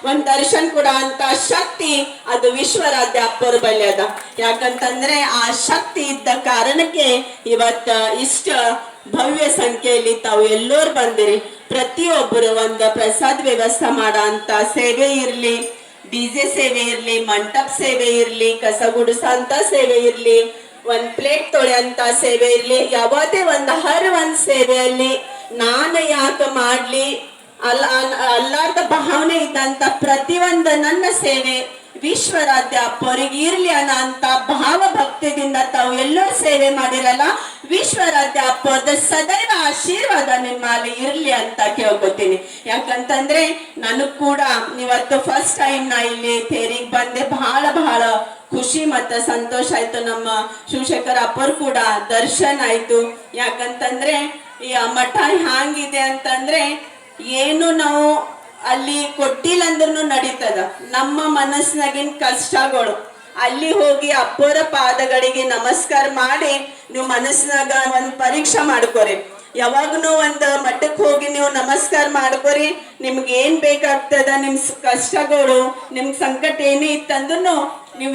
ಒಂದ್ ದರ್ಶನ್ ಕೂಡ ಅಂತ ಶಕ್ತಿ ಅದು ವಿಶ್ವರಾಧ್ಯ ಅಪ್ಪರ ಬಳಿ ಅದ. ಯಾಕಂತಂದ್ರೆ ಆ ಶಕ್ತಿ ಇದ್ದ ಕಾರಣಕ್ಕೆ ಇವತ್ತ ಇಷ್ಟ ಭವ್ಯ ಸಂಖ್ಯೆಯಲ್ಲಿ ತಾವು ಎಲ್ಲರೂ ಬಂದಿರಿ. ಪ್ರತಿಯೊಬ್ಬರು ಒಂದು ಪ್ರಸಾದ ವ್ಯವಸ್ಥೆ ಮಾಡೋ ಅಂತ ಸೇವೆ ಇರ್ಲಿ, ಡಿಜೆ ಸೇವೆ ಇರ್ಲಿ, ಮಂಟಪ ಸೇವೆ ಇರ್ಲಿ, ಕಸ ಗುಡಿಸಂತ ಸೇವೆ ಇರ್ಲಿ, ಒಂದ್ ಪ್ಲೇಟ್ ತೊಳೆಯಂತ ಸೇವೆ ಇರ್ಲಿ, ಯಾವುದೇ ಒಂದು ಒಂದ್ ಸೇವೆಯಲ್ಲಿ ನಾನು ಯಾಕೆ ಮಾಡ್ಲಿ ಅಲ್ಲಾರ್ದ ಭಾವನೆ ಇದ್ದಂತ ಪ್ರತಿಯೊಂದು ನನ್ನ ಸೇವೆ ವಿಶ್ವರಾಧ್ಯ ಅಪ್ಪರಿಗೆ ಇರ್ಲಿ ಅನ್ನೋ ಅಂತ ಭಾವ ಭಕ್ತಿಯಿಂದ ತಾವು ಎಲ್ಲರೂ ಸೇವೆ ಮಾಡಿರಲ್ಲ. ವಿಶ್ವರಾಧ್ಯ ಅಪ್ಪದ ಸದೈವ ಆಶೀರ್ವಾದ ನಿಮ್ಮ ಮೇಲೆ ಇರ್ಲಿ ಅಂತ ಕೇಳ್ಕೊತೀನಿ. ಯಾಕಂತಂದ್ರೆ ನನಗ್ ಕೂಡ ಇವತ್ತು ಫಸ್ಟ್ ಟೈಮ್ ನಾ ಇಲ್ಲಿ ತೇರಿಗೆ ಬಂದೆ. ಬಹಳ ಖುಷಿ ಮತ್ತೆ ಸಂತೋಷ ಆಯ್ತು. ನಮ್ಮ ಶಿವಶೇಖರ್ ಅಪ್ಪರು ಕೂಡ ದರ್ಶನ ಆಯ್ತು. ಯಾಕಂತಂದ್ರೆ ಈ ಮಠ ಹ್ಯಾಂಗಿದೆ ಅಂತಂದ್ರೆ ಏನು ನಾವು ಅಲ್ಲಿ ಕೊಟ್ಟಿಲ್ಲ ಅಂದ್ರೂ ನಡೀತದ. ನಮ್ಮ ಮನಸ್ಸಿನಾಗಿನ ಕಷ್ಟಗಳು ಅಲ್ಲಿ ಹೋಗಿ ಅಪ್ಪರ ಪಾದಗಳಿಗೆ ನಮಸ್ಕಾರ ಮಾಡಿ ನೀವು ಮನಸ್ಸಿನಾಗ ಒಂದು ಪರೀಕ್ಷೆ ಮಾಡ್ಕೊರಿ. ಯಾವಾಗನು ಒಂದು ಮಠಕ್ಕೆ ಹೋಗಿ ನೀವು ನಮಸ್ಕಾರ ಮಾಡ್ಕೊರಿ. ನಿಮ್ಗೆ ಏನ್ ಬೇಕಾಗ್ತದ, ನಿಮ್ ಕಷ್ಟಗಳು, ನಿಮ್ ಸಂಕಟ ಏನೇ ಇತ್ತಂದ್ರೂ ನೀವು